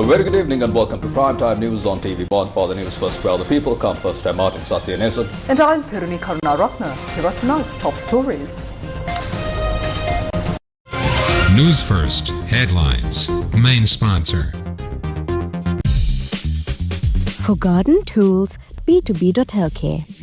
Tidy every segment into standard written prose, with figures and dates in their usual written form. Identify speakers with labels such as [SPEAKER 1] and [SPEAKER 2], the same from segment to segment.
[SPEAKER 1] very good evening and welcome to Primetime News on TV1 for the Newsfirst, where the people come first. I'm Martin Satyanesan.
[SPEAKER 2] And I'm Piruni Karunaratna. Here are tonight's top stories.
[SPEAKER 3] Newsfirst headlines. Main sponsor.
[SPEAKER 4] For garden tools, b2b.lk.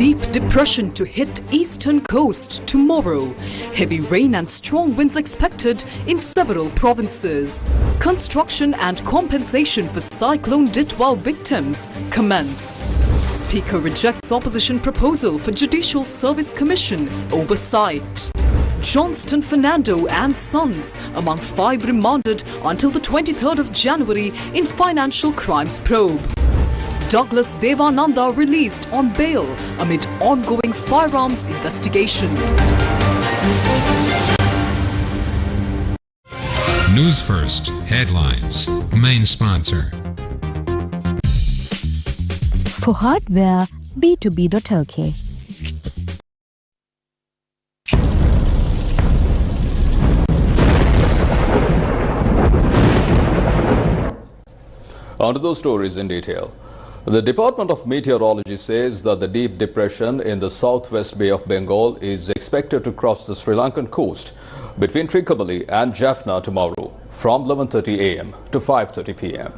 [SPEAKER 2] Deep depression to hit eastern coast tomorrow. Heavy rain and strong winds expected in several provinces. Construction and compensation for Cyclone Ditwa victims commence. Speaker rejects opposition proposal for Judicial Service Commission oversight. Johnston Fernando and Sons among 5 remanded until the 23rd of January in financial crimes probe. Douglas Devananda released on bail amid ongoing firearms investigation.
[SPEAKER 3] Newsfirst headlines. Main sponsor.
[SPEAKER 4] For hardware, b2b.lk.
[SPEAKER 1] On to those stories in detail. The Department of Meteorology says that the deep depression in the southwest Bay of Bengal is expected to cross the Sri Lankan coast between Trincomalee and Jaffna tomorrow from 11:30 a.m. to 5:30 p.m.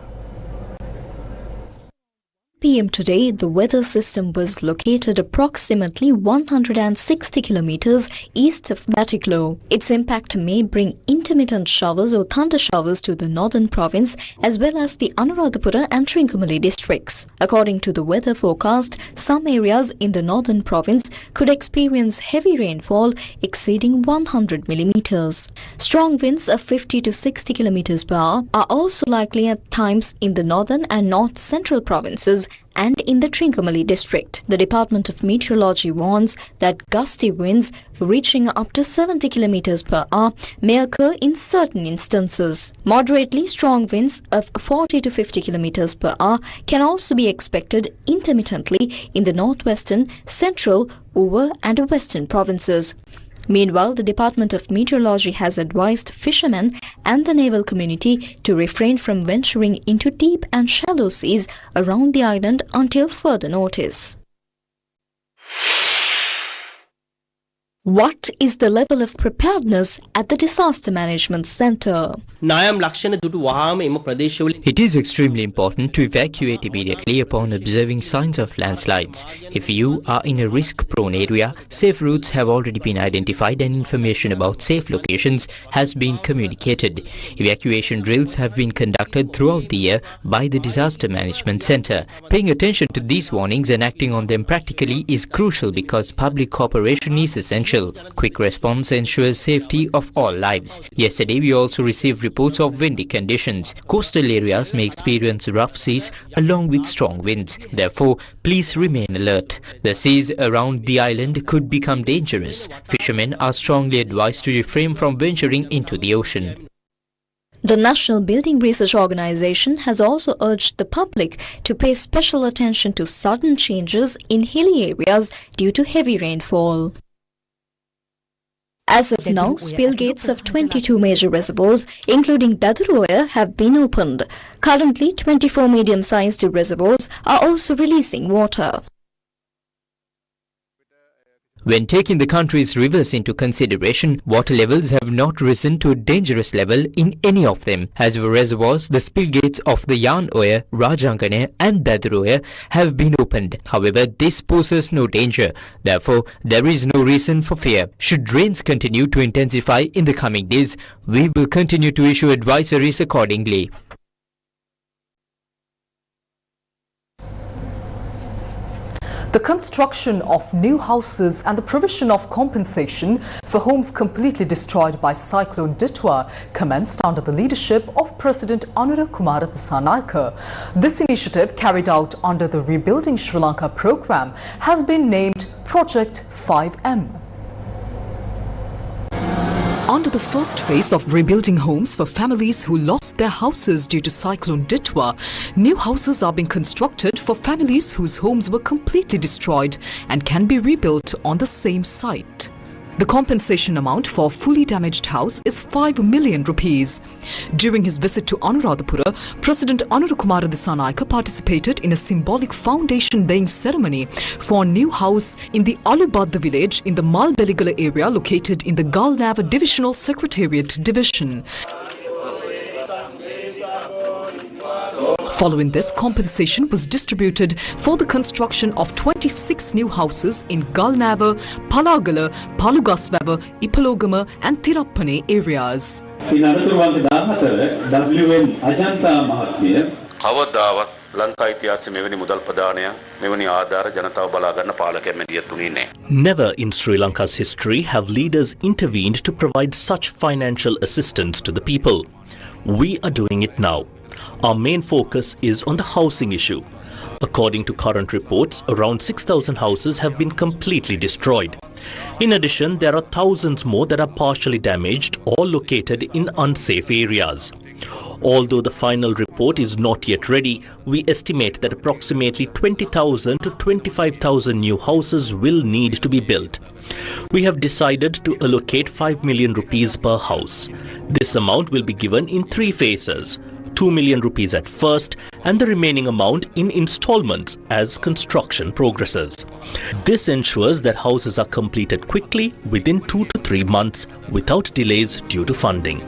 [SPEAKER 5] PM today, the weather system was located approximately 160 kilometers east of Batticaloa. Its impact may bring intermittent showers or thunder showers to the northern province as well as the Anuradhapura and Trincomalee districts. According to the weather forecast, some areas in the northern province could experience heavy rainfall exceeding 100 millimeters. Strong winds of 50 to 60 kilometers per hour are also likely at times in the northern and north central provinces and in the Trincomalee district. The Department of Meteorology warns that gusty winds reaching up to 70 kilometers per hour may occur in certain instances. Moderately strong winds of 40 to 50 kilometers per hour can also be expected intermittently in the northwestern, central, over and western provinces. Meanwhile, the Department of Meteorology has advised fishermen and the naval community to refrain from venturing into deep and shallow seas around the island until further notice. What is the level of preparedness at the Disaster Management Centre?
[SPEAKER 6] It is extremely important to evacuate immediately upon observing signs of landslides. If you are in a risk-prone area, safe routes have already been identified and information about safe locations has been communicated. Evacuation drills have been conducted throughout the year by the Disaster Management Centre. Paying attention to these warnings and acting on them practically is crucial because public cooperation is essential. Quick response ensures safety of all lives. Yesterday, we also received reports of windy conditions. Coastal areas may experience rough seas along with strong winds. Therefore, please remain alert. The seas around the island could become dangerous. Fishermen are strongly advised to refrain from venturing into the ocean.
[SPEAKER 5] The National Building Research Organization has also urged the public to pay special attention to sudden changes in hilly areas due to heavy rainfall. As of now, spill gates of 22 major reservoirs, including Daduroya, have been opened. Currently, 24 medium-sized reservoirs are also releasing water.
[SPEAKER 6] When taking the country's rivers into consideration, water levels have not risen to a dangerous level in any of them. As for reservoirs, the spill gates of the Yarnoya, Rajangane and Daduroya have been opened. However, this poses no danger. Therefore, there is no reason for fear. Should rains continue to intensify in the coming days, we will continue to issue advisories accordingly.
[SPEAKER 2] The construction of new houses and the provision of compensation for homes completely destroyed by Cyclone Ditwa commenced under the leadership of President Anura Kumara Dissanayake. This initiative, carried out under the Rebuilding Sri Lanka program, has been named Project 5M. Under the first phase of rebuilding homes for families who lost their houses due to Cyclone Ditwa, new houses are being constructed for families whose homes were completely destroyed and can be rebuilt on the same site. The compensation amount for a fully damaged house is 5 million rupees. During his visit to Anuradhapura, President Anurukumara Dissanayake participated in a symbolic foundation laying ceremony for a new house in the Alubadda village in the Malbeligala area located in the Galnava Divisional Secretariat Division. Following this, compensation was distributed for the construction of 26 new houses in Galnava, Palagala, Palugaswava, Ipalogama and Thirappane areas.
[SPEAKER 7] Never in Sri Lanka's history have leaders intervened to provide such financial assistance to the people. We are doing it now. Our main focus is on the housing issue. According to current reports, around 6,000 houses have been completely destroyed. In addition, there are thousands more that are partially damaged or located in unsafe areas. Although the final report is not yet ready, we estimate that approximately 20,000 to 25,000 new houses will need to be built. We have decided to allocate 5 million rupees per house. This amount will be given in 3 phases. 2 million rupees at first and the remaining amount in installments as construction progresses. This ensures that houses are completed quickly within 2 to 3 months without delays due to funding.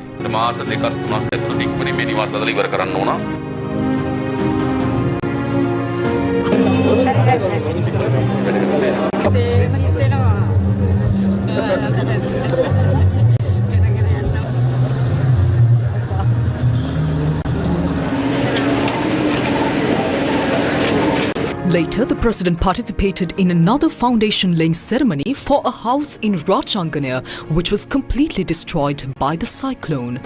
[SPEAKER 2] Later, the President participated in another foundation-laying ceremony for a house in Rajangana, which was completely destroyed by the cyclone.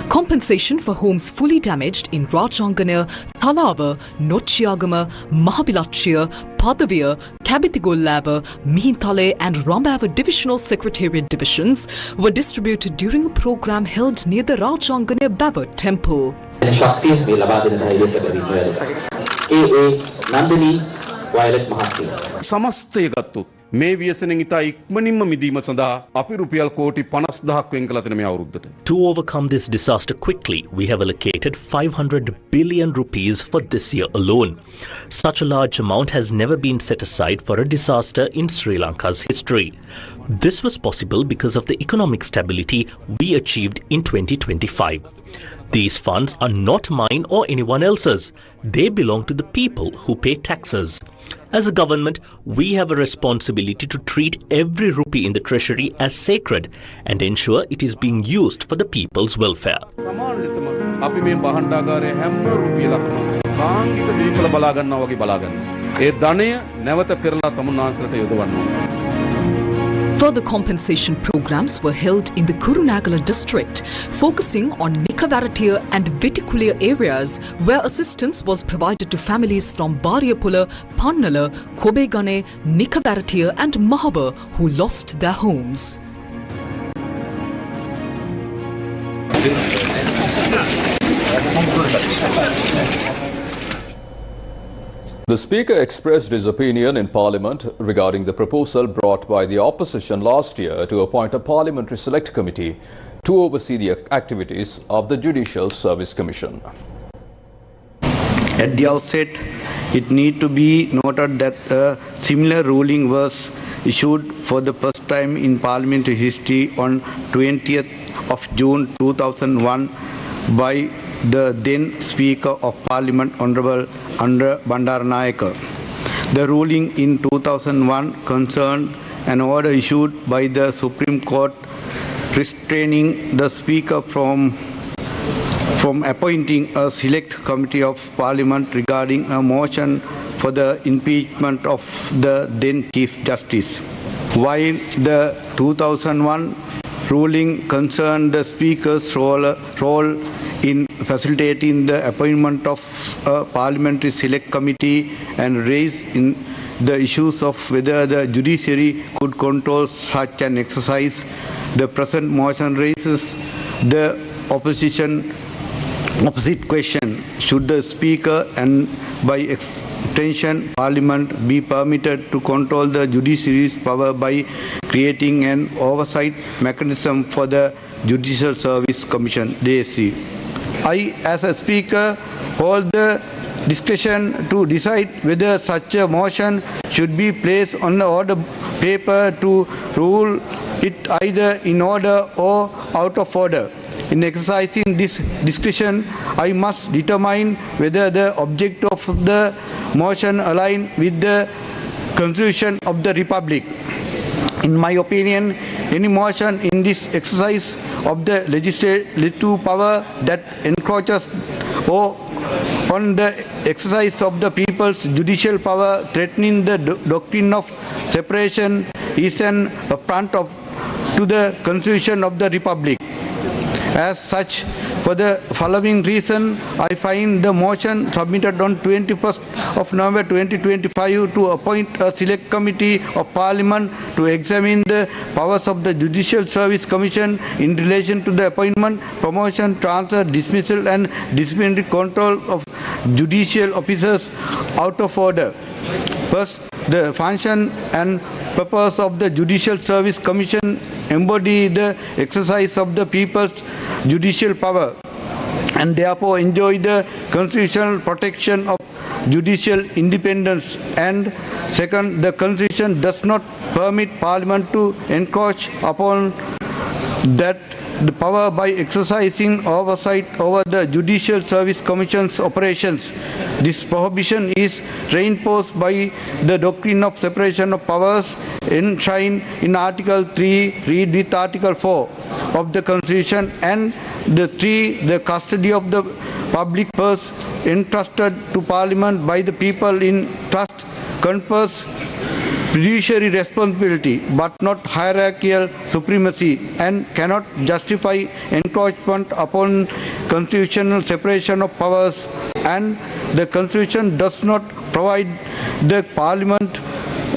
[SPEAKER 2] Compensation for homes fully damaged in Rajangana, Thalava, Nochiagama, Mahabilachia, Padavia, Kabitigolava, Mihintale and Rambava Divisional Secretariat Divisions were distributed during a program held near the Rajangana Baba Temple.
[SPEAKER 7] To overcome this disaster quickly, we have allocated 500 billion rupees for this year alone. Such a large amount has never been set aside for a disaster in Sri Lanka's history. This was possible because of the economic stability we achieved in 2025. These funds are not mine or anyone else's. They belong to the people who pay taxes. As a government, we have a responsibility to treat every rupee in the treasury as sacred and ensure it is being used for the people's welfare.
[SPEAKER 2] Further compensation programs were held in the Kurunagala district, focusing on Nikavaratia and Vitikulia areas, where assistance was provided to families from Bariapula, Pannala, Kobegane, Nikavaratia and Mahaba who lost their homes.
[SPEAKER 1] The Speaker expressed his opinion in Parliament regarding the proposal brought by the opposition last year to appoint a Parliamentary Select Committee to oversee the activities of the Judicial Service Commission.
[SPEAKER 8] At the outset, it needs to be noted that a similar ruling was issued for the first time in parliamentary history on 20th of June 2001 by the then Speaker of Parliament, Honourable Andra Bandaranayake. The ruling in 2001 concerned an order issued by the Supreme Court restraining the Speaker from appointing a select committee of Parliament regarding a motion for the impeachment of the then Chief Justice. While the 2001 ruling concerned the Speaker's role in facilitating the appointment of a parliamentary select committee and raise in the issues of whether the judiciary could control such an exercise. The present motion raises the opposite question: should the Speaker and by extension Parliament be permitted to control the judiciary's power by creating an oversight mechanism for the Judicial Service Commission (JSC). I, as a Speaker, hold the discretion to decide whether such a motion should be placed on the order paper to rule it either in order or out of order. In exercising this discretion, I must determine whether the object of the motion aligns with the Constitution of the Republic. In my opinion, any motion in this exercise of the legislative power that encroaches on the exercise of the people's judicial power, threatening the doctrine of separation, is an affront to the Constitution of the Republic. As such, for the following reason, I find the motion submitted on 21st of November 2025 to appoint a select committee of Parliament to examine the powers of the Judicial Service Commission in relation to the appointment, promotion, transfer, dismissal and disciplinary control of judicial officers out of order. First, the function and purpose of the Judicial Service Commission embody the exercise of the people's judicial power and therefore enjoy the constitutional protection of judicial independence. And second, the Constitution does not permit Parliament to encroach upon that the power by exercising oversight over the Judicial Service Commission's operations. This prohibition is reinforced by the doctrine of separation of powers enshrined in Article 3, read with Article 4 of the Constitution, and the custody of the public purse entrusted to Parliament by the people in trust confers fiduciary responsibility but not hierarchical supremacy and cannot justify encroachment upon constitutional separation of powers, and the Constitution does not provide the Parliament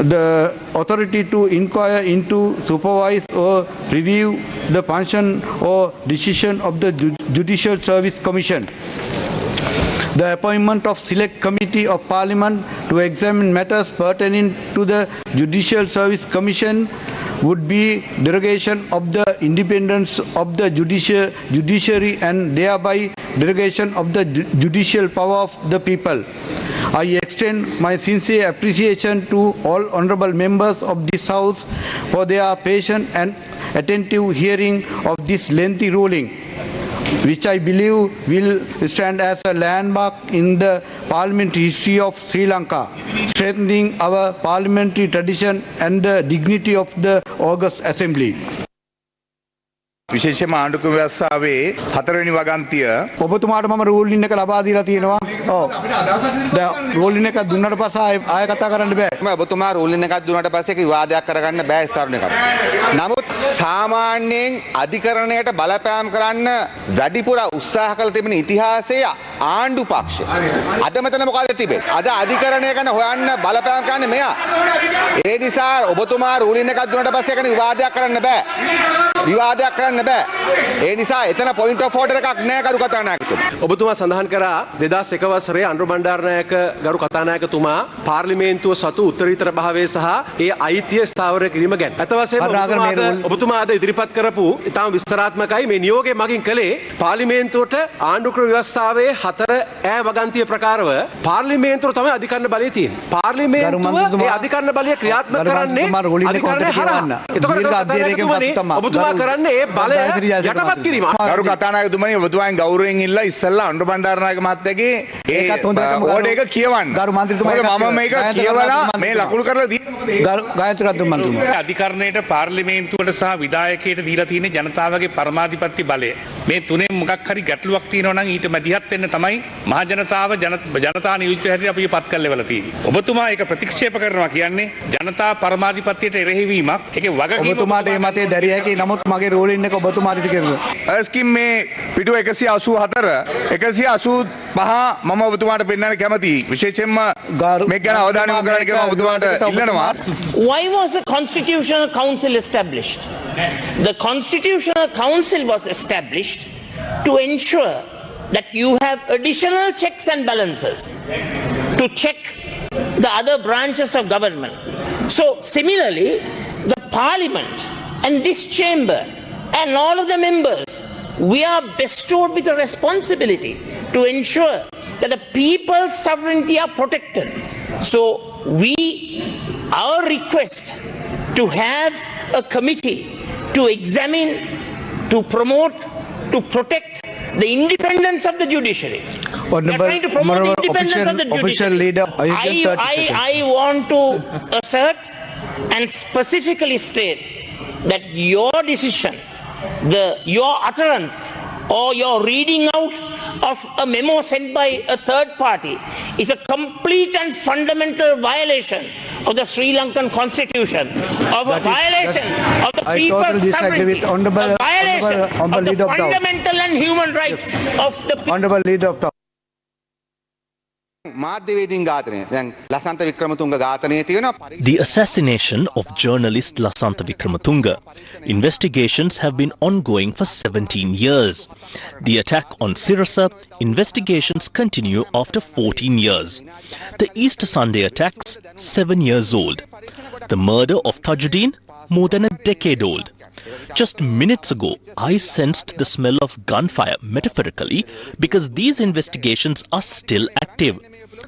[SPEAKER 8] the authority to inquire into, supervise or review the function or decision of the Judicial Service Commission. The appointment of Select Committee of Parliament to examine matters pertaining to the Judicial Service Commission would be derogation of the independence of the judiciary and thereby derogation of the judicial power of the people. I extend my sincere appreciation to all honourable members of this House for their patient and attentive hearing of this lengthy ruling, which I believe will stand as a landmark in the parliamentary history of Sri Lanka, strengthening our parliamentary tradition and the dignity of the August Assembly.
[SPEAKER 9] විශේෂයෙන්ම ආණ්ඩුක්‍රම ව්‍යවස්ථාවේ 4 වෙනි වගන්තිය
[SPEAKER 8] ඔබතුමාට මම රූලින් එක ලබා දීලා තියෙනවා. ඔව්. දැන් රූලින් එක දුන්නාට පස්සේ ආයෙ කතා කරන්න බෑ.
[SPEAKER 10] ඔබතුමා රූලින් එකක් දුන්නාට පස්සේ ඒක විවාදයක් කරගන්න බෑ ස්ථාපනය කරන්න. නමුත් සාමාන්‍යයෙන් අධිකරණයට බලපෑම් කරන්න වැඩිපුර උත්සාහ කළ තිබෙන ඉතිහාසයේ ආණ්ඩු පක්ෂය. අද මෙතන මොකද තිබෙන්නේ? අද අධිකරණය ගැන හොයන්න බලපෑම් කරන්නේ මෙයා. ඒ නිසා ඔබතුමා රූලින් එකක් දුන්නාට පස්සේ ඒක විවාදයක් කරන්න බෑ. විවාදයක් කරන්න බෑ. ඒ නිසා එතන පොයින්ට් ඔෆ් ඕඩර් එකක් නෑ ගරු කතානායකතුමා.
[SPEAKER 11] ඔබතුමා සඳහන් කරා 2001 වසරේ අනුර බණ්ඩාරනායක ගරු කතානායකතුමා පාර්ලිමේන්තුව සතු උත්තරීතර භාවය සහ ඒ අයිතිය ස්ථාවර කිරීම ගැන. අත වශයෙන්ම ඔබතුමා අද ඉදිරිපත් කරපු ඉතාම විස්තරාත්මකයි මේ නියෝගය මගින් කළේ පාර්ලිමේන්තුවට ආණ්ඩුක්‍රම ව්‍යවස්ථාවේ 4A වගන්තිය ප්‍රකාරව පාර්ලිමේන්තුව තමයි අධිකරණ බලය තියෙන්නේ. පාර්ලිමේන්තුව ඒ අධිකරණ බලය ක්‍රියාත්මක කරන්නේ අධිකරණය හරහා. එතකොට ඔබතුමා කරන්නේ ඒ බලය යටපත් කිරීම.
[SPEAKER 9] ගරු කතානායකතුමනි ඔබතුමාගෙන් ගෞරවයෙන් ඉල්ලා ඉස්සෙල්ලා අනුර බණ්ඩාරනායක මහත්තයාගේ ඒකත් ඕඩර් එක කියවන්න.
[SPEAKER 8] ගරු මන්ත්‍රීතුමා
[SPEAKER 9] මම මේක කියවලා මේ ලකුණු කරලා
[SPEAKER 8] ගරු ගායත්‍රි මන්ත්‍රීතුමා
[SPEAKER 12] අධිකරණයට පාර්ලිමේන්තුවට සහ විධායකයට දීලා තියෙන ජනතාවගේ පරමාධිපත්‍ය බලය මේ තුනේ මොකක් හරි ගැටලුවක් තියෙනවා නම් ඊට මැදිහත් වෙන්න තමයි මහ ජනතාව ජනතා නියෝජිත හැටියට අපි පත් කරලෙවලා තියෙන්නේ. ඔබතුමා ඒක ප්‍රතික්ෂේප කරනවා කියන්නේ ජනතා පරමාධිපත්‍යයට එරෙහි වීමක්. ඒකේ වගකීම
[SPEAKER 8] ඔබතුමාට මේ මතය දැරිය හැකි. නමුත් මගේ රෝලින් එක ඔබතුමාට කියනවා.
[SPEAKER 9] ස්කීම් මේ පිටුව 184 185 මම ඔබතුමාට පෙන්වන්න කැමතියි. විශේෂයෙන්ම මේක ගැන අවධානය යොමු කරන්න කියලා ඔබතුමාට ඉල්ලනවා.
[SPEAKER 13] Why was the Constitutional Council established? The Constitutional Council was established to ensure that you have additional checks and balances to check the other branches of government. So similarly, the Parliament and this chamber and all of the members, we are bestowed with a responsibility to ensure that the people's sovereignty are protected. So our request to have a committee to examine, to promote, to protect the independence of the judiciary. We are trying to promote the independence of the judiciary. I want to assert and specifically state that your decision, your utterance or your reading out of a memo sent by a third party is a complete and fundamental violation of the Sri Lankan Constitution, of a violation of the people's sovereignty, a violation of the fundamental and human rights of the people.
[SPEAKER 8] Honorable Leader of
[SPEAKER 7] The assassination of journalist Lasantha Wickrematunge. Investigations have been ongoing for 17 years. The attack on Sirasa, investigations continue after 14 years. The Easter Sunday attacks, 7 years old. The murder of Tajuddin, more than a decade old. Just minutes ago, I sensed the smell of gunfire, metaphorically, because these investigations are still active.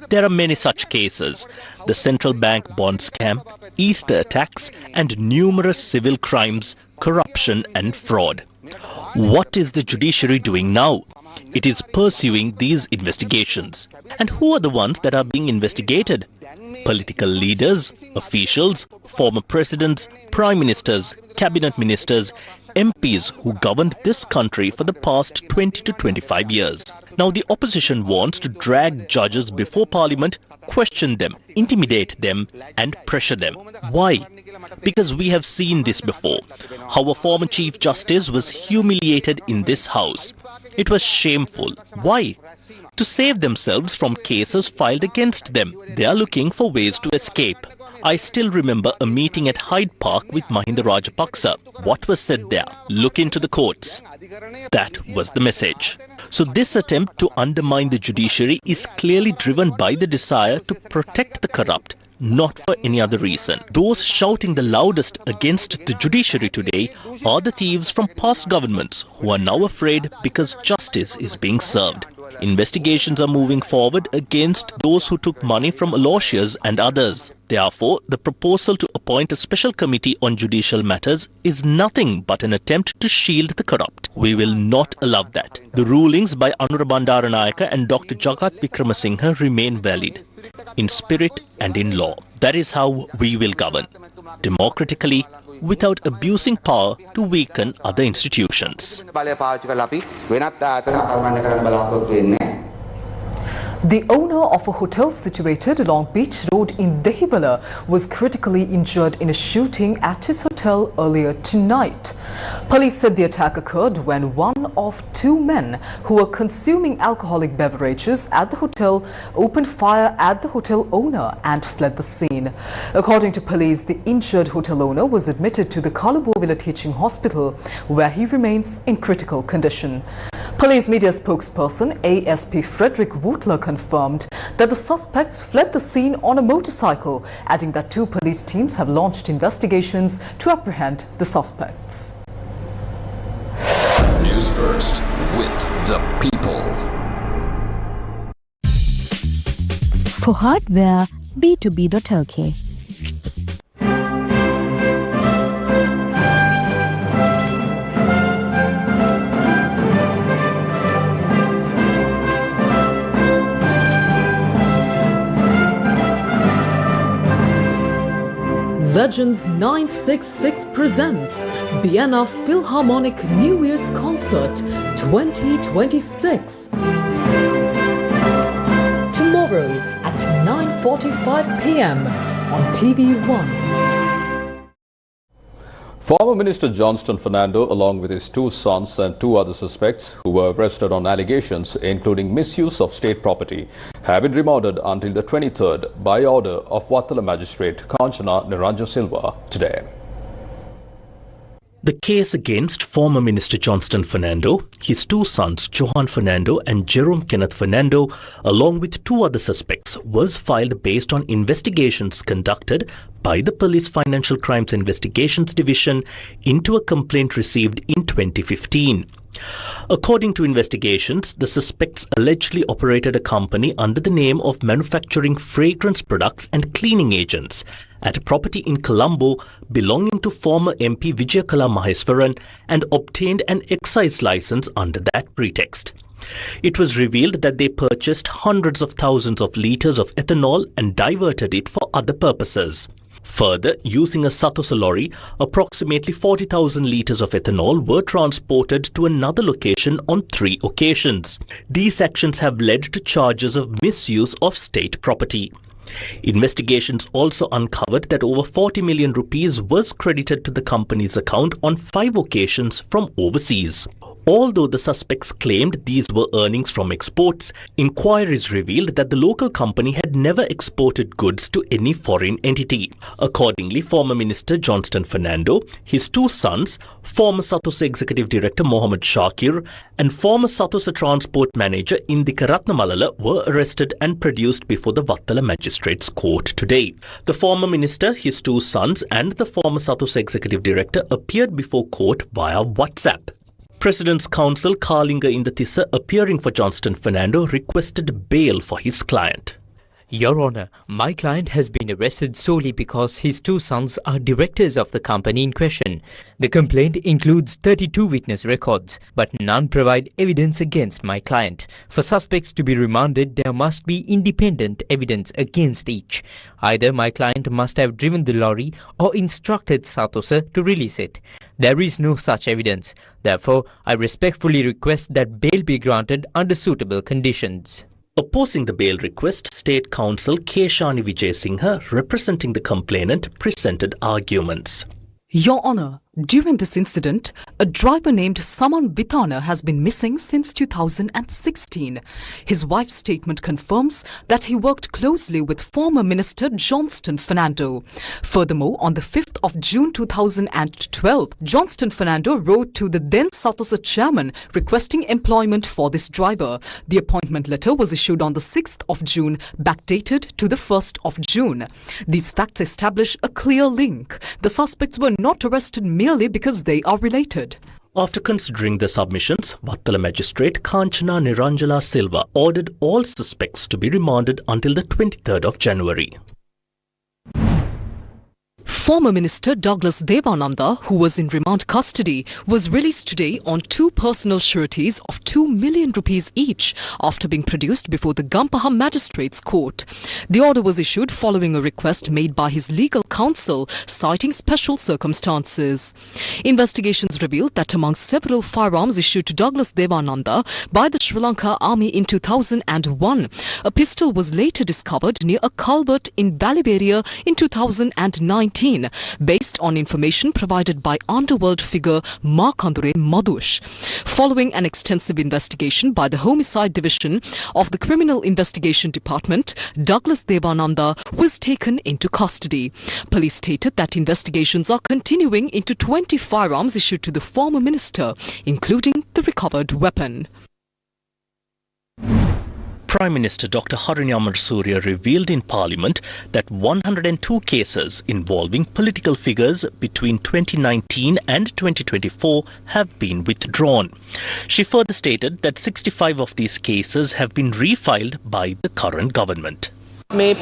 [SPEAKER 7] There are many such cases. The central bank bond scam, Easter attacks, and numerous civil crimes, corruption and fraud. What is the judiciary doing now? It is pursuing these investigations. And who are the ones that are being investigated? Political leaders, officials, former presidents, prime ministers, cabinet ministers, MPs who governed this country for the past 20 to 25 years. Now the opposition wants to drag judges before Parliament, question them, intimidate them and pressure them. Why? Because we have seen this before. How a former Chief Justice was humiliated in this House. It was shameful. Why? To save themselves from cases filed against them. They are looking for ways to escape. I still remember a meeting at Hyde Park with Mahinda Rajapaksa. What was said there? Look into the courts. That was the message. So this attempt to undermine the judiciary is clearly driven by the desire to protect the corrupt, not for any other reason. Those shouting the loudest against the judiciary today are the thieves from past governments who are now afraid because justice is being served. Investigations are moving forward against those who took money from Aloysius and others. Therefore, the proposal to appoint a special committee on judicial matters is nothing but an attempt to shield the corrupt. We will not allow that. The rulings by Anura Bandaranayake and Dr. Jagat Wickramasinghe remain valid, in spirit and in law. That is how we will govern, democratically, without abusing power to weaken other institutions.
[SPEAKER 2] The owner of a hotel situated along Beach Road in Dehibala was critically injured in a shooting at his hotel earlier tonight. Police said the attack occurred when one of two men who were consuming alcoholic beverages at the hotel opened fire at the hotel owner and fled the scene. According to police, the injured hotel owner was admitted to the Kalubovila Teaching Hospital, where he remains in critical condition. Police media spokesperson ASP Frederick Wootler confirmed that the suspects fled the scene on a motorcycle, adding that 2 police teams have launched investigations to apprehend the suspects.
[SPEAKER 14] News First, with the people.
[SPEAKER 4] For hardware, b2b.lk.
[SPEAKER 2] Legends 966 presents Vienna Philharmonic New Year's Concert 2026. Tomorrow at 9:45 p.m. on TV1.
[SPEAKER 1] Former Minister Johnston Fernando, along with his two sons and two other suspects who were arrested on allegations including misuse of state property, have been remanded until the 23rd by order of Vattala Magistrate Kanchana Niranja Silva today.
[SPEAKER 7] The case against former Minister Johnston Fernando, his two sons Johan Fernando and Jerome Kenneth Fernando, along with two other suspects, was filed based on investigations conducted by the Police Financial Crimes Investigations Division into a complaint received in 2015. According to investigations, the suspects allegedly operated a company under the name of Manufacturing Fragrance Products and Cleaning Agents at a property in Colombo belonging to former MP Vijayakala Maheswaran and obtained an excise license under that pretext. It was revealed that they purchased hundreds of thousands of litres of ethanol and diverted it for other purposes. Further, using a Satosa lorry, approximately 40,000 litres of ethanol were transported to another location on 3 occasions. These actions have led to charges of misuse of state property. Investigations also uncovered that over 40 million rupees was credited to the company's account on 5 occasions from overseas. Although the suspects claimed these were earnings from exports, inquiries revealed that the local company had never exported goods to any foreign entity. Accordingly, former Minister Johnston Fernando, his two sons, former Satosa Executive Director Mohammed Shakir and former Satosa Transport Manager Indika Ratnamalala were arrested and produced before the Vattala Magistrates Court today. The former minister, his two sons and the former Satosa Executive Director appeared before court via WhatsApp. President's counsel Kalinga Indathissa, appearing for Johnston Fernando, requested bail for his client.
[SPEAKER 6] Your Honour, my client has been arrested solely because his two sons are directors of the company in question. The complaint includes 32 witness records, but none provide evidence against my client. For suspects to be remanded, there must be independent evidence against each. Either my client must have driven the lorry or instructed Satosa to release it. There is no such evidence. Therefore, I respectfully request that bail be granted under suitable conditions.
[SPEAKER 7] Opposing the bail request, State Counsel Keshani Vijayasinghe, representing the complainant, presented arguments.
[SPEAKER 2] Your Honour, during this incident, a driver named Saman Bitana has been missing since 2016. His wife's statement confirms that he worked closely with former Minister Johnston Fernando. Furthermore, on the 5th of June 2012, Johnston Fernando wrote to the then Satosa chairman requesting employment for this driver. The appointment letter was issued on the 6th of June, backdated to the 1st of June. These facts establish a clear link. The suspects were not arrested merely because they are related.
[SPEAKER 7] After considering the submissions, Vattala Magistrate Kanchana Niranja Silva ordered all suspects to be remanded until the 23rd of January.
[SPEAKER 2] Former Minister Douglas Devananda, who was in remand custody, was released today on 2 personal sureties of 2 million rupees each after being produced before the Gampaha Magistrates Court. The order was issued following a request made by his legal counsel citing special circumstances. Investigations revealed that among several firearms issued to Douglas Devananda by the Sri Lanka Army in 2001, a pistol was later discovered near a culvert in Baliberia in 2019. Based on information provided by underworld figure Markandure Madhush. Following an extensive investigation by the Homicide Division of the Criminal Investigation Department, Douglas Devananda was taken into custody. Police stated that investigations are continuing into 20 firearms issued to the former minister, including the recovered weapon.
[SPEAKER 7] Prime Minister Dr. Harini Amarasuriya revealed in Parliament that 102 cases involving political figures between 2019 and 2024 have been withdrawn. She further stated that 65 of these cases have been refiled by the current government.
[SPEAKER 2] These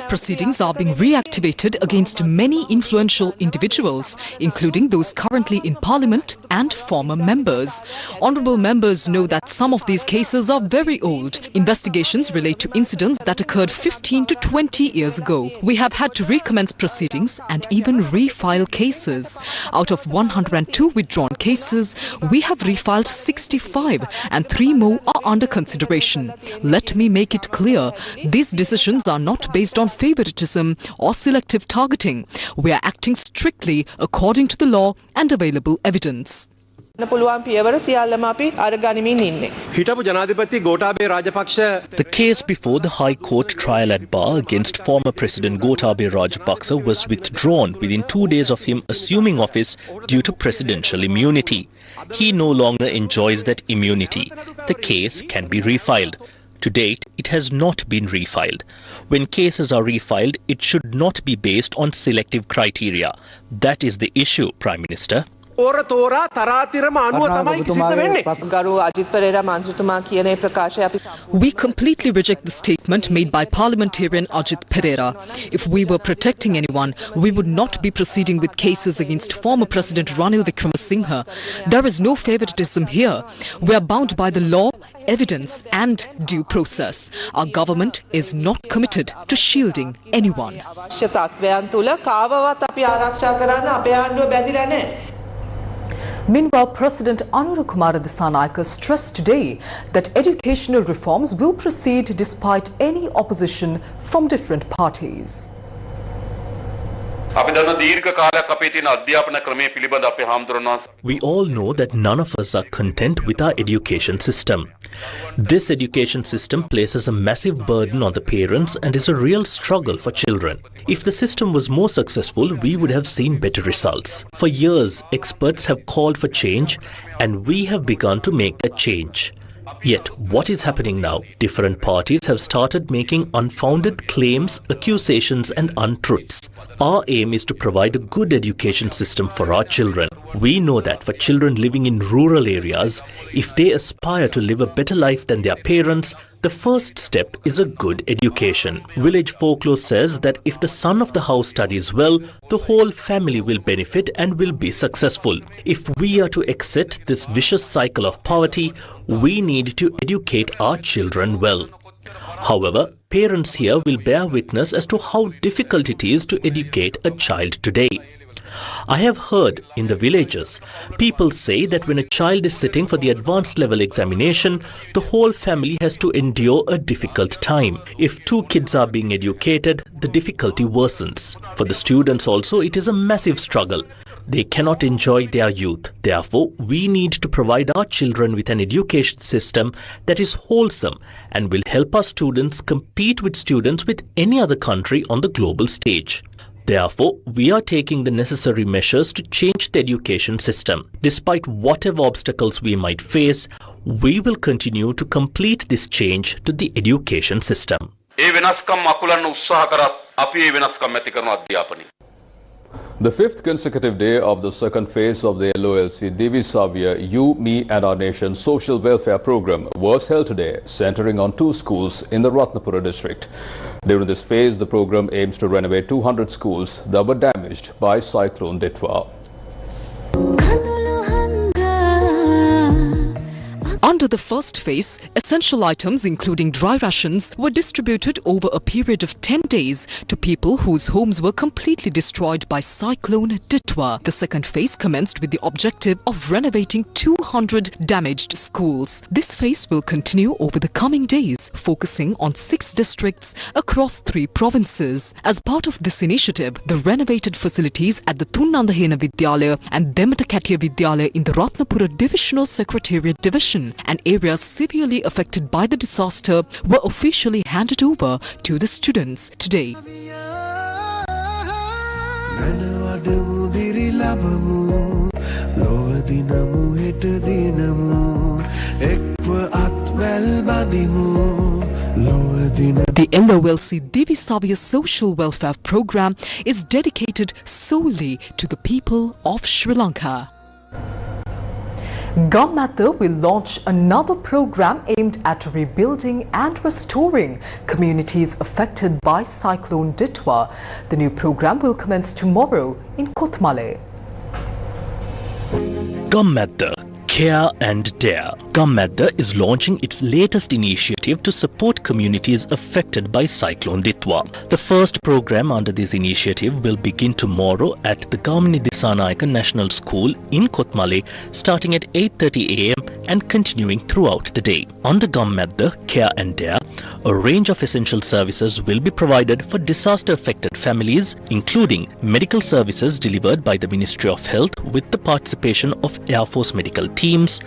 [SPEAKER 2] proceedings are being reactivated against many influential individuals, including those currently in Parliament and former members. Honourable members know that some of these cases are very old. Investigations relate to incidents that occurred 15 to 20 years ago. We have had to recommence proceedings and even refile cases. Out of 102 withdrawn cases, we have refiled 65 and 3 more are under consideration. Let me make it clear, these decisions are not based on favoritism or selective targeting. We are acting strictly according to the law and available evidence.
[SPEAKER 7] The case before the High Court trial at bar against former President Gotabaya Rajapaksa was withdrawn within 2 days of him assuming office due to presidential immunity. He no longer enjoys that immunity. The case can be refiled. To date, it has not been refiled. When cases are refiled, it should not be based on selective criteria. That is the issue, Prime Minister.
[SPEAKER 2] We completely reject the statement made by Parliamentarian Ajit Pereira. If we were protecting anyone, we would not be proceeding with cases against former President Ranil Wickremesinghe. There is no favoritism here. We are bound by the law, evidence and due process. Our government is not committed to shielding anyone. Meanwhile, President Anura Kumara Dissanayake stressed today that educational reforms will proceed despite any opposition from different parties.
[SPEAKER 7] We all know that none of us are content with our education system. This education system places a massive burden on the parents and is a real struggle for children. If the system was more successful, we would have seen better results. For years, experts have called for change, and we have begun to make that change. Yet, what is happening now? Different parties have started making unfounded claims, accusations and untruths. Our aim is to provide a good education system for our children. We know that for children living in rural areas, if they aspire to live a better life than their parents, the first step is a good education. Village folklore says that if the son of the house studies well, the whole family will benefit and will be successful. If we are to exit this vicious cycle of poverty, we need to educate our children well. However, parents here will bear witness as to how difficult it is to educate a child today. I have heard in the villages, people say that when a child is sitting for the advanced level examination, the whole family has to endure a difficult time. If 2 kids are being educated, the difficulty worsens. For the students also, it is a massive struggle. They cannot enjoy their youth. Therefore, we need to provide our children with an education system that is wholesome and will help our students compete with students with any other country on the global stage. Therefore, we are taking the necessary measures to change the education system. Despite whatever obstacles we might face, we will continue to complete this change to the education system.
[SPEAKER 1] The 5th consecutive day of the second phase of the LOLC Divi Savia You, Me and Our Nation social welfare program was held today, centering on 2 schools in the Ratnapura district. During this phase, the program aims to renovate 200 schools that were damaged by Cyclone Ditwa.
[SPEAKER 2] Under the first phase, essential items including dry rations were distributed over a period of 10 days to people whose homes were completely destroyed by Cyclone Ditwa. The second phase commenced with the objective of renovating 200 damaged schools. This phase will continue over the coming days, focusing on 6 districts across 3 provinces. As part of this initiative, the renovated facilities at the Tunnandahena Vidyalaya and Dematakatia Vidyalaya in the Ratnapura Divisional Secretariat Division and areas severely affected by the disaster were officially handed over to the students today. The LOLC Divi Savia social welfare program is dedicated solely to the people of Sri Lanka. Government will launch another program aimed at rebuilding and restoring communities affected by Cyclone Ditwa. The new program will commence tomorrow in Kothmale.
[SPEAKER 7] Government Care and Dare. Government is launching its latest initiative to support communities affected by Cyclone Ditwa. The first program under this initiative will begin tomorrow at the Gamini Disanayaka National School in Kothmale, starting at 8:30 am and continuing throughout the day. Under Government Care and Dare, a range of essential services will be provided for disaster-affected families, including medical services delivered by the Ministry of Health with the participation of Air Force medical teams,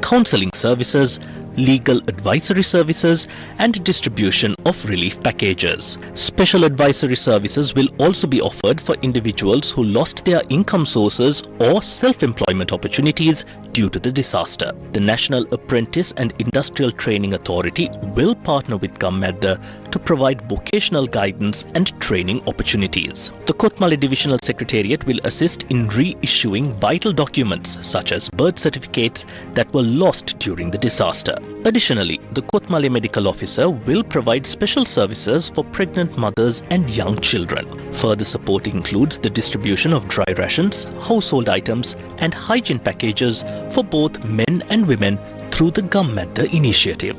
[SPEAKER 7] counselling services, legal advisory services and distribution of relief packages. Special advisory services will also be offered for individuals who lost their income sources or self-employment opportunities due to the disaster. The National Apprentice and Industrial Training Authority will partner with Government to provide vocational guidance and training opportunities. The Kothmale Divisional Secretariat will assist in reissuing vital documents such as birth certificates that were lost during the disaster. Additionally, the Kothmale Medical Officer will provide special services for pregnant mothers and young children. Further support includes the distribution of dry rations, household items and hygiene packages for both men and women through the Government initiative.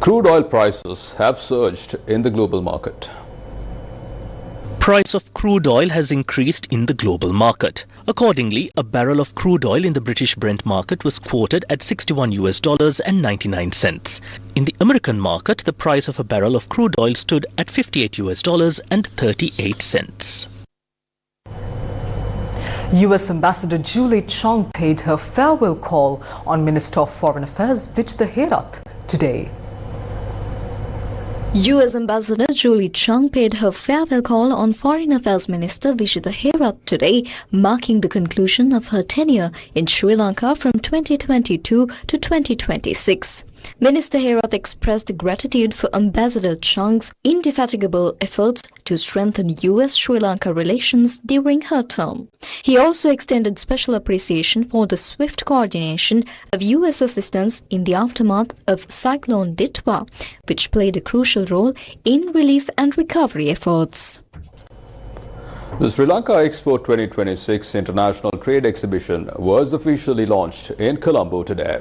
[SPEAKER 1] Crude oil prices have surged in the global market.
[SPEAKER 7] Price of crude oil has increased in the global market. Accordingly, a barrel of crude oil in the British Brent market was quoted at $61.99. In the American market, the price of a barrel of crude oil stood at $58.38.
[SPEAKER 2] U.S. Ambassador Julie Chong paid her farewell call on Minister of Foreign Affairs Vijay Herath today.
[SPEAKER 5] U.S. Ambassador Julie Chong paid her farewell call on Foreign Affairs Minister Vijay Herath today, marking the conclusion of her tenure in Sri Lanka from 2022 to 2026. Minister Herath expressed gratitude for Ambassador Chong's indefatigable efforts to strengthen U.S.-Sri Lanka relations during her term. He also extended special appreciation for the swift coordination of U.S. assistance in the aftermath of Cyclone Ditwa, which played a crucial role in relief and recovery efforts.
[SPEAKER 1] The Sri Lanka Expo 2026 International Trade Exhibition was officially launched in Colombo today.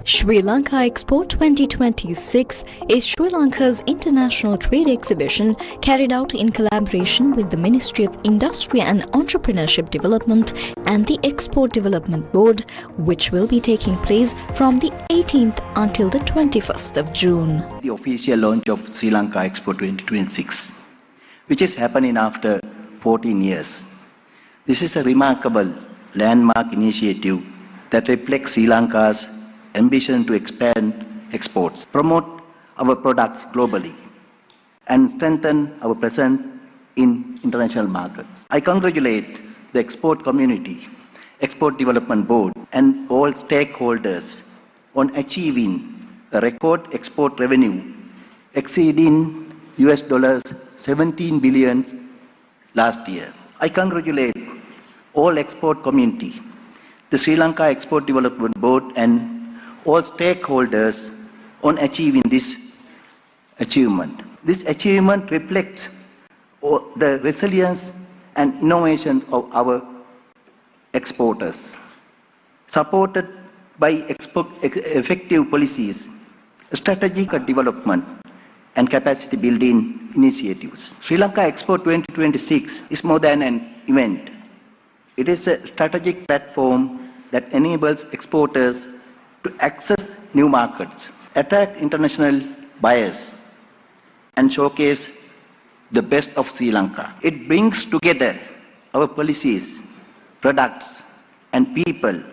[SPEAKER 5] Sri Lanka Expo 2026 is Sri Lanka's international trade exhibition carried out in collaboration with the Ministry of Industry and Entrepreneurship Development and the Export Development Board, which will be taking place from the 18th until the 21st of June.
[SPEAKER 15] The official launch of Sri Lanka Expo 2026, which is happening after 14 years. This is a remarkable landmark initiative that reflects Sri Lanka's ambition to expand exports, promote our products globally, and strengthen our presence in international markets. I congratulate the export community, Export Development Board, and all stakeholders on achieving a record export revenue exceeding $17 billion last year. I congratulate all export community, the Sri Lanka Export Development Board, and all stakeholders on achieving this achievement. This achievement reflects the resilience and innovation of our exporters, supported by effective policies, strategic development, and capacity building initiatives. Sri Lanka Expo 2026 is more than an event. It is a strategic platform that enables exporters to access new markets, attract international buyers, and showcase the best of Sri Lanka. It brings together our policies, products, and people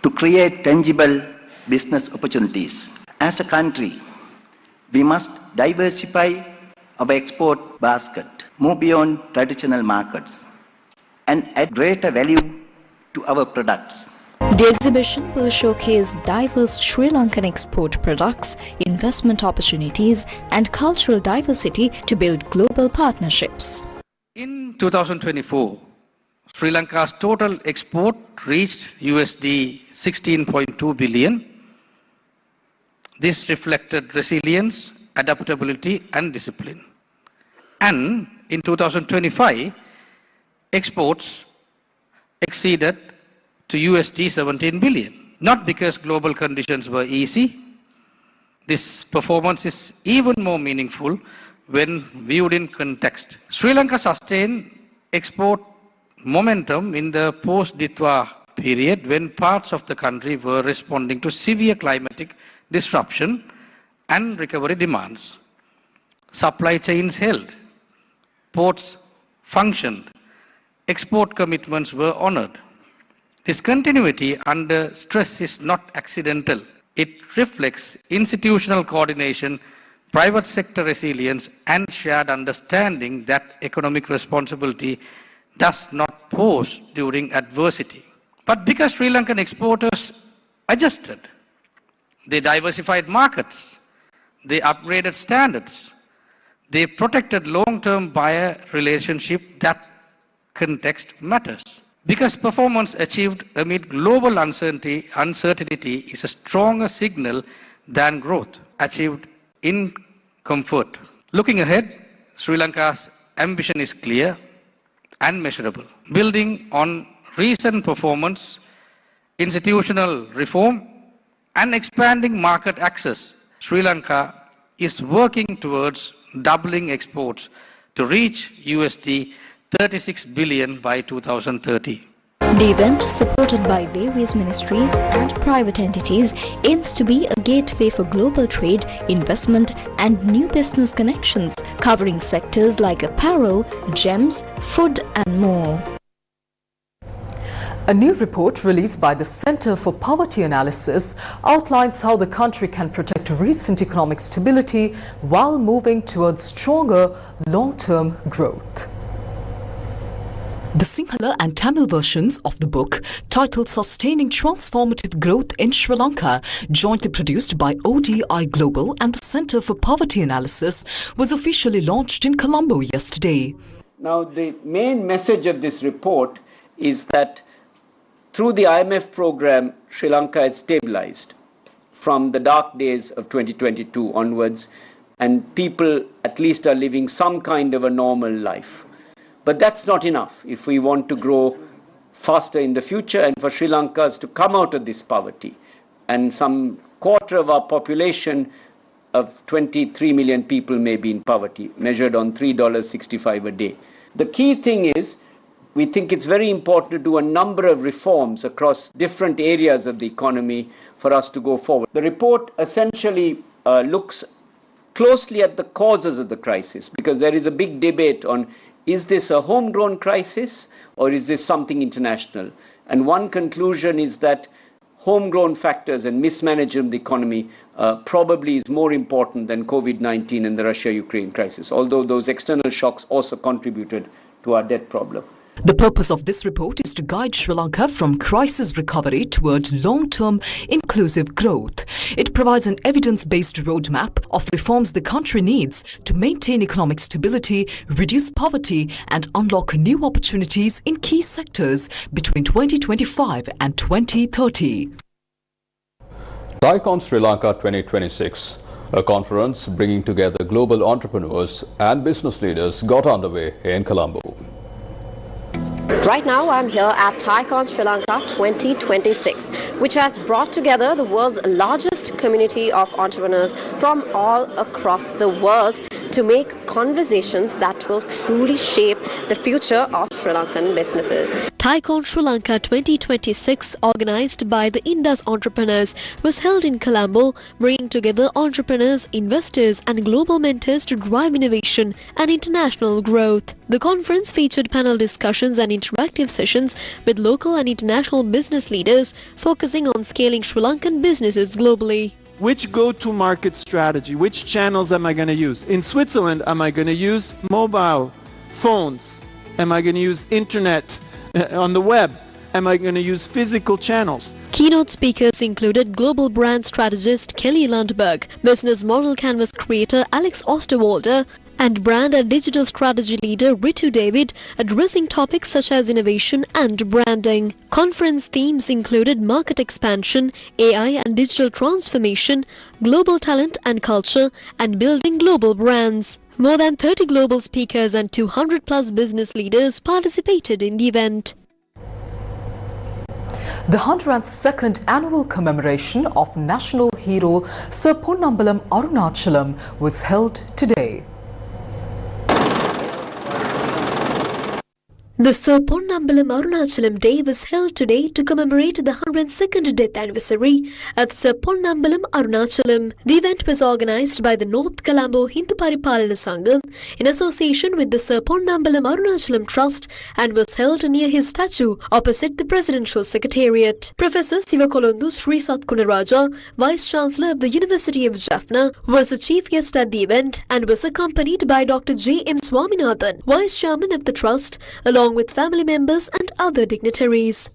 [SPEAKER 15] to create tangible business opportunities. As a country, we must diversify our export basket, move beyond traditional markets, and add greater value to our products.
[SPEAKER 5] The exhibition will showcase diverse Sri Lankan export products, investment opportunities, and cultural diversity to build global partnerships.
[SPEAKER 16] In 2024, Sri Lanka's total export reached USD 16.2 billion. This reflected resilience, adaptability, and discipline. And in 2025, exports exceeded to USD 17 billion. Not because global conditions were easy. This performance is even more meaningful when viewed in context. Sri Lanka sustained export momentum in the post-Ditwa period when parts of the country were responding to severe climatic disruption and recovery demands. Supply chains held, ports functioned, export commitments were honored. This continuity under stress is not accidental. It reflects institutional coordination, private sector resilience, and shared understanding that economic responsibility does not pause during adversity. But because Sri Lankan exporters adjusted, they diversified markets, they upgraded standards, they protected long-term buyer relationship, that context matters. Because performance achieved amid global uncertainty is a stronger signal than growth achieved in comfort. Looking ahead, Sri Lanka's ambition is clear and measurable. Building on recent performance, institutional reform, and expanding market access, Sri Lanka is working towards doubling exports to reach USD 36 billion by 2030.
[SPEAKER 5] The event, supported by various ministries and private entities, aims to be a gateway for global trade, investment and new business connections, covering sectors like apparel, gems, food and more.
[SPEAKER 2] A new report released by the Center for Poverty Analysis outlines how the country can protect recent economic stability while moving towards stronger long-term growth. The Sinhala and Tamil versions of the book, titled Sustaining Transformative Growth in Sri Lanka, jointly produced by ODI Global and the Center for Poverty Analysis, was officially launched in Colombo yesterday.
[SPEAKER 17] Now, the main message of this report is that through the IMF program, Sri Lanka has stabilized from the dark days of 2022 onwards, and people at least are living some kind of a normal life. But that's not enough if we want to grow faster in the future and for Sri Lankans to come out of this poverty. And some quarter of our population of 23 million people may be in poverty, measured on $3.65 a day. The key thing is, we think it's very important to do a number of reforms across different areas of the economy for us to go forward. The report essentially looks closely at the causes of the crisis, because there is a big debate on, is this a homegrown crisis or is this something international? And one conclusion is that homegrown factors and mismanagement of the economy probably is more important than COVID-19 and the Russia-Ukraine crisis, although those external shocks also contributed to our debt problem.
[SPEAKER 2] The purpose of this report is to guide Sri Lanka from crisis recovery towards long-term inclusive growth. It provides an evidence-based roadmap of reforms the country needs to maintain economic stability, reduce poverty and unlock new opportunities in key sectors between 2025 and 2030.
[SPEAKER 1] Cyclone Sri Lanka 2026, a conference bringing together global entrepreneurs and business leaders, got underway in Colombo.
[SPEAKER 18] Right now, I'm here at Cyclone Sri Lanka 2026, which has brought together the world's largest community of entrepreneurs from all across the world to make conversations that will truly shape the future of Sri Lankan businesses.
[SPEAKER 19] Cyclone Sri Lanka 2026, organized by the Indus entrepreneurs, was held in Colombo, bringing together entrepreneurs, investors and global mentors to drive innovation and international growth. The conference featured panel discussions and interactive sessions with local and international business leaders, focusing on scaling Sri Lankan businesses globally.
[SPEAKER 20] Which go-to-market strategy, which channels am I going to use? In Switzerland, am I going to use mobile phones? Am I going to use internet on the web? am I going to use physical channels?
[SPEAKER 19] Keynote speakers included global brand strategist Kelly Lundberg, business model canvas creator Alex Osterwalder, and brand and digital strategy leader Ritu David, addressing topics such as innovation and branding. Conference themes included market expansion, AI and digital transformation, global talent and culture, and building global brands. More than 30 global speakers and 200 plus business leaders participated in the event.
[SPEAKER 2] The 102nd annual commemoration of national hero Sir Ponnambalam Arunachalam was held today.
[SPEAKER 19] The Sir Ponnambalam Arunachalam Day was held today to commemorate the 102nd death anniversary of Sir Ponnambalam Arunachalam. The event was organised by the North Colombo Hindu Paripalana Sangam in association with the Sir Ponnambalam Arunachalam Trust and was held near his statue opposite the Presidential Secretariat. Professor Sivakolondu Sri Satkunaraja, Vice Chancellor of the University of Jaffna, was the chief guest at the event and was accompanied by Dr. J. M. Swaminathan, Vice Chairman of the Trust, along with family members and other dignitaries.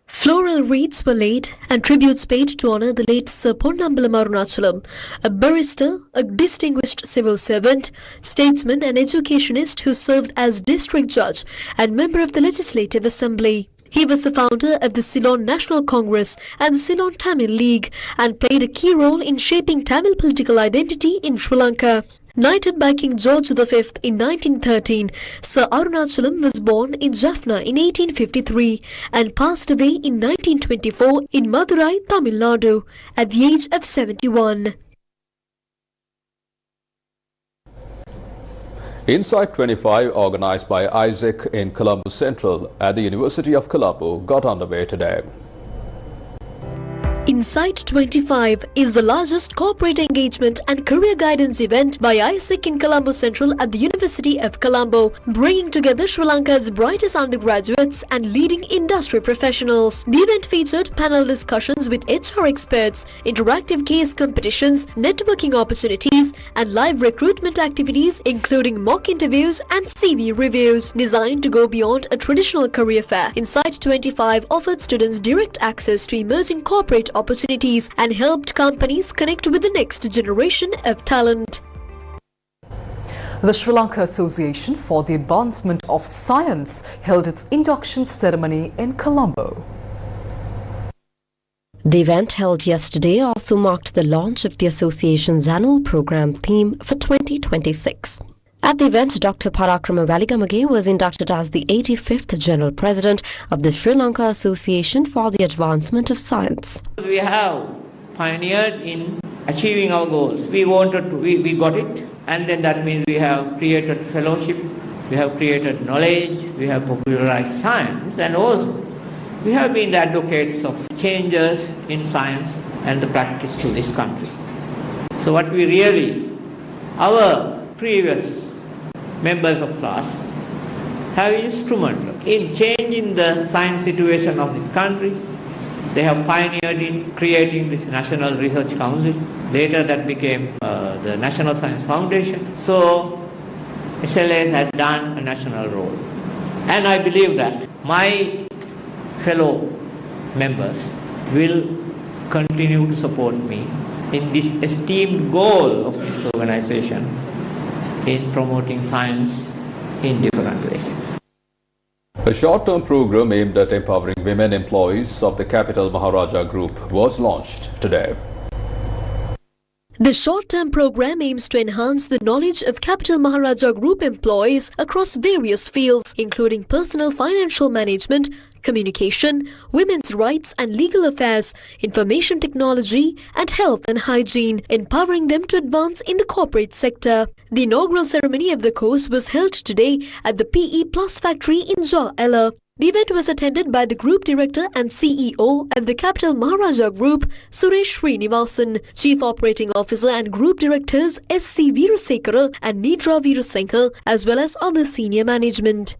[SPEAKER 19] Floral wreaths were laid and tributes paid to honour the late Sir Ponnambalam Arunachalam, a barrister, a distinguished civil servant, statesman and educationist who served as district judge and member of the Legislative Assembly. He was the founder of the Ceylon National Congress and the Ceylon Tamil League and played a key role in shaping Tamil political identity in Sri Lanka. Knighted by King George V in 1913, Sir Arunachalam was born in Jaffna in 1853 and passed away in 1924 in Madurai, Tamil Nadu, at the age of 71.
[SPEAKER 1] Insight 25, organised by Isaac in Colombo Central at the University of Colombo, got underway today.
[SPEAKER 19] Insight 25 is the largest corporate engagement and career guidance event by Isaac in Colombo Central at the University of Colombo, bringing together Sri Lanka's brightest undergraduates and leading industry professionals. The event featured panel discussions with HR experts, interactive case competitions, networking opportunities, and live recruitment activities including mock interviews and CV reviews. Designed to go beyond a traditional career fair, Insight 25 offered students direct access to emerging corporate opportunities and helped companies connect with the next generation of talent.
[SPEAKER 2] The Sri Lanka Association for the Advancement of Science held its induction ceremony in Colombo.
[SPEAKER 18] The event held yesterday also marked the launch of the association's annual program theme for 2026. At the event, Dr. Parakrama Valigamage was inducted as the 85th General President of the Sri Lanka Association for the Advancement of Science.
[SPEAKER 21] We have pioneered in achieving our goals. We got it, and then that means we have created fellowship, we have created knowledge, we have popularized science, and also we have been the advocates of changes in science and the practice to this country. So what we really, our previous members of SAS have instrumental in changing the science situation of this country. They have pioneered in creating this National Research Council. Later that became the National Science Foundation. So SLAs has done a national role. And I believe that my fellow members will continue to support me in this esteemed goal of this organization in promoting science in different ways.
[SPEAKER 1] A short-term program aimed at empowering women employees of the Capital Maharaja Group was launched today.
[SPEAKER 19] The short-term program aims to enhance the knowledge of Capital Maharaja Group employees across various fields, including personal financial management, communication, women's rights and legal affairs, information technology, and health and hygiene, empowering them to advance in the corporate sector. The inaugural ceremony of the course was held today at the PE Plus factory in Jah Ella. The event was attended by the Group Director and CEO of the Capital Maharaja Group, Suresh Srinivasan, Chief Operating Officer and Group Directors S.C. Veerasekara and Nidra Veerasinghe, as well as other senior management.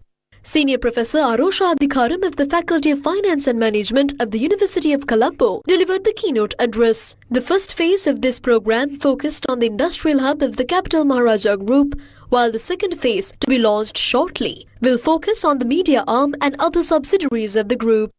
[SPEAKER 19] Senior Professor Arosha Adhikaram of the Faculty of Finance and Management of the University of Colombo delivered the keynote address. The first phase of this program focused on the industrial hub of the Capital Maharaja Group, while the second phase, to be launched shortly, will focus on the media arm and other subsidiaries of the group.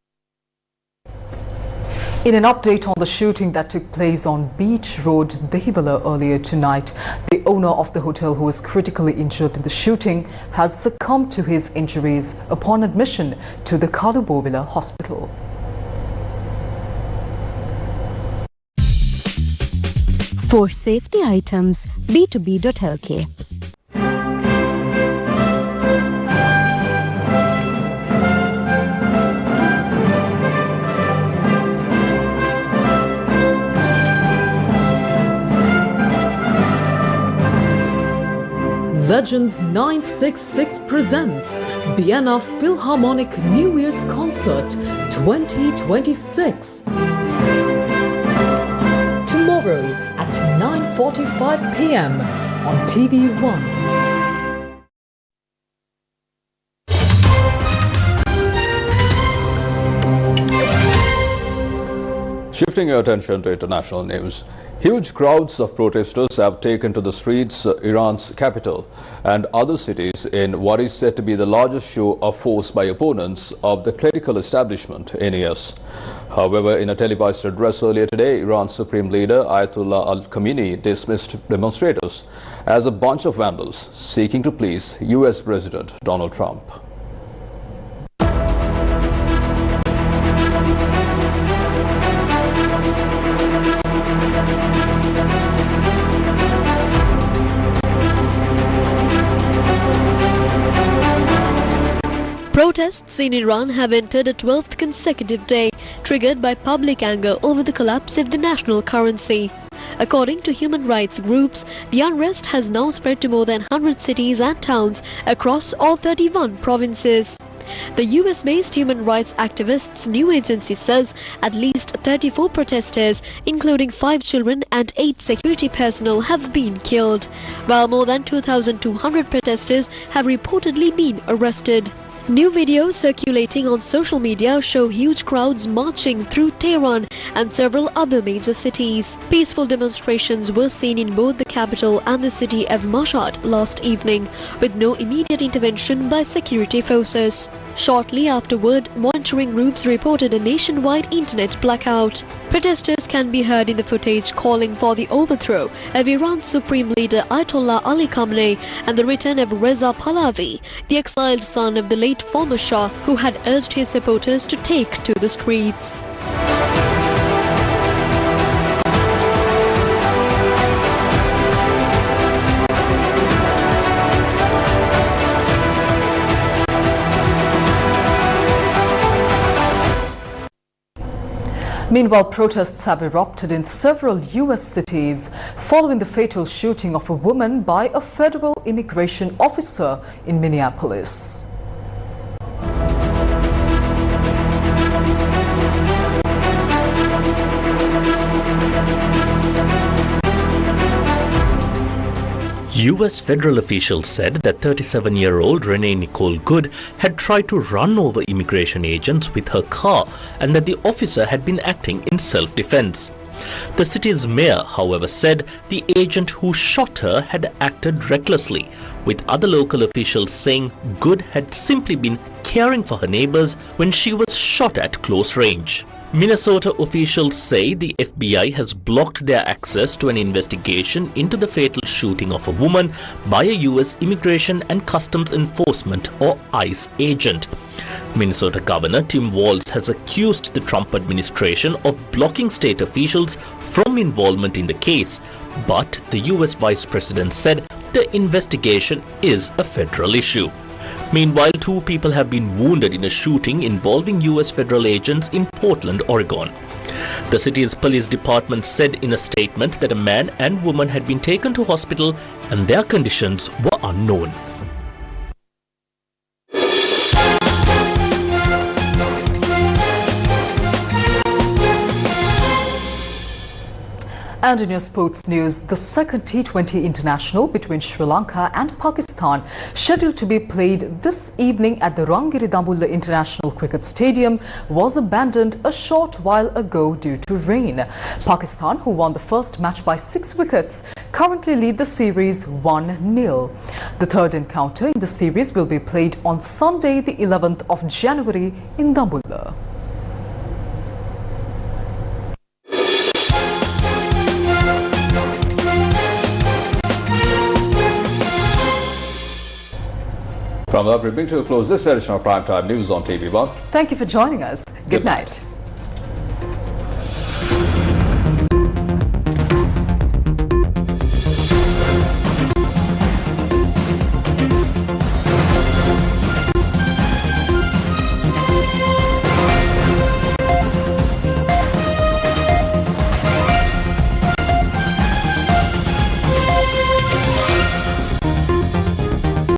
[SPEAKER 2] In an update on the shooting that took place on Beach Road, Dehibala earlier tonight, the owner of the hotel who was critically injured in the shooting has succumbed to his injuries upon admission to the Kalubowila hospital.
[SPEAKER 4] For safety items, b2b.lk.
[SPEAKER 2] Legends 966 presents Vienna Philharmonic New Year's Concert 2026. Tomorrow at 9:45 p.m. on TV1.
[SPEAKER 1] Shifting your attention to international news. Huge crowds of protesters have taken to the streets of Iran's capital and other cities in what is said to be the largest show of force by opponents of the clerical establishment in years. However, in a televised address earlier today, Iran's supreme leader Ayatollah al-Khamenei dismissed demonstrators as a bunch of vandals seeking to please US President Donald Trump.
[SPEAKER 19] Protests in Iran have entered a 12th consecutive day, triggered by public anger over the collapse of the national currency. According to human rights groups, the unrest has now spread to more than 100 cities and towns across all 31 provinces. The US-based human rights activists' new agency says at least 34 protesters, including 5 children and 8 security personnel, have been killed, while more than 2,200 protesters have reportedly been arrested. New videos circulating on social media show huge crowds marching through Tehran and several other major cities. Peaceful demonstrations were seen in both the capital and the city of Mashhad last evening, with no immediate intervention by security forces. Shortly afterward, monitoring groups reported a nationwide internet blackout. Protesters can be heard in the footage calling for the overthrow of Iran's supreme leader Ayatollah Ali Khamenei and the return of Reza Pahlavi, the exiled son of the late former Shah, who had urged his supporters to take to the streets.
[SPEAKER 2] Meanwhile, protests have erupted in several US cities following the fatal shooting of a woman by a federal immigration officer in Minneapolis.
[SPEAKER 7] US federal officials said that 37-year-old Renee Nicole Good had tried to run over immigration agents with her car and that the officer had been acting in self-defense. The city's mayor, however, said the agent who shot her had acted recklessly, with other local officials saying Good had simply been caring for her neighbors when she was shot at close range. Minnesota officials say the FBI has blocked their access to an investigation into the fatal shooting of a woman by a U.S. Immigration and Customs Enforcement or ICE agent. Minnesota Governor Tim Walz has accused the Trump administration of blocking state officials from involvement in the case, but the U.S. Vice President said the investigation is a federal issue. Meanwhile, 2 people have been wounded in a shooting involving U.S. federal agents in Portland, Oregon. The city's police department said in a statement that a man and woman had been taken to hospital and their conditions were unknown.
[SPEAKER 2] And in your sports news, the second T20 international between Sri Lanka and Pakistan, scheduled to be played this evening at the Rangiri Dambulla International Cricket Stadium, was abandoned a short while ago due to rain. Pakistan, who won the first match by 6 wickets, currently lead the series 1-0. The third encounter in the series will be played on Sunday, the 11th of January in Dambulla.
[SPEAKER 1] From that, we bring to a close this edition of Primetime News on TV1.
[SPEAKER 2] Thank you for joining us. Good night.